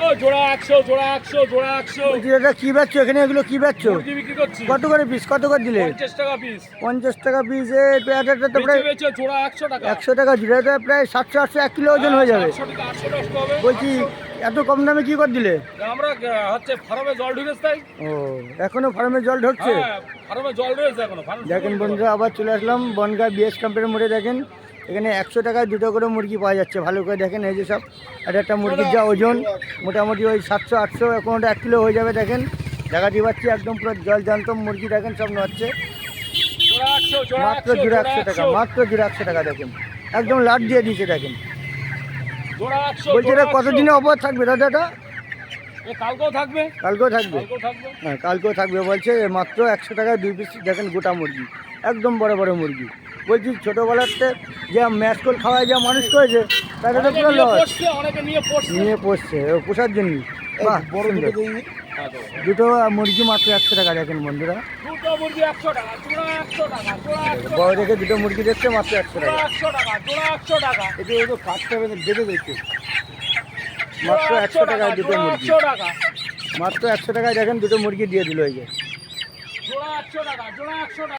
ও জোড়া 100, জোড়া 100, জোড়া 100। বলছি এটা কি বেচছো এখানে, এগুলো কি বেচছো? মুরগি বিক্রি করছি কত করে পিস, কত করে দিলে? 50 টাকা পিস। 50 টাকা পিস। পেয়ারাটা তো প্রায় বেচে জোড়া 100 টাকা। 100 টাকা জুড়ে, এটা প্রায় 700-800 1 কিলো ওজন হয়ে যাবে। 800 টাকা, 800 টাকা হবে। বলছি এত কম দামে কি করে দিলে? আমরা হচ্ছে ফার্মে জল ঢুকেছে তাই। ও এখনো ফার্মে জল ঢুকছে? হ্যাঁ, ফার্মে জল রয়েছে এখনো। দেখেন বন্ধুরা, আবার চলে আসলাম বনগাঁ বিএস ক্যাম্পের মোড়ে। দেখেন এখানে 100 টাকায় দুটো করে মুরগি পাওয়া যাচ্ছে। ভালো করে দেখেন, এই যে সব একটা মুরগির যা ওজন মোটামুটি ওই 700-800, কোনোটা 1 কিলো হয়ে যাবে। দেখেন দেখাতে পাচ্ছি একদম পুরো জল জ্যান্ত মুরগি। দেখেন সব নড়ছে। জোড়া 100, জোড়া মাত্র 100, জোড়া জোড়া 100 টাকা, 100, মাত্র জোড়া 100 টাকা। দেখেন একদম লাট দিয়ে দিয়েছে। দেখেন জোড়া 100। বলছি এটা কতদিনে অফার থাকবে দাদাটা? কালকেও থাকবে। কালকেও থাকবে? কালকেও থাকবে। হ্যাঁ কালকেও থাকবে বলছে। মাত্র 100 টাকায় 2 পিস। দেখেন গোটা মুরগি, একদম বড় বড় মুরগি। বলছি ছোটোবেলাতে যে ম্যাসকোল খাওয়ায় যা মানুষ করেছে তাদের তো পুরো লস। অনেকে নিয়ে পড়ছে। নিয়ে পোষছে ও পোষার জন্য। বাহ সুন্দর। দুটো মুরগি মাত্র 100 টাকা। দেখেন বন্ধুরা, দুটো মুরগি 100 টাকা, জোড়া 100 টাকা, জোড়া 100 বড় দেখে দুটো মুরগি দেখছে মাত্র 100 জোড়া টাকা। 100 টাকা, জোড়া 100 টাকা। এটা কাটতে হবে, দেবে দেখতে। মাত্র 100 টাকায় দুটো মুরগি। 100 টাকা, মাত্র 100 টাকায় দেখেন দুটো মুরগি দিয়ে দিল। এই যে জোড়া 100 টাকা, জোড়া 100 টাকা।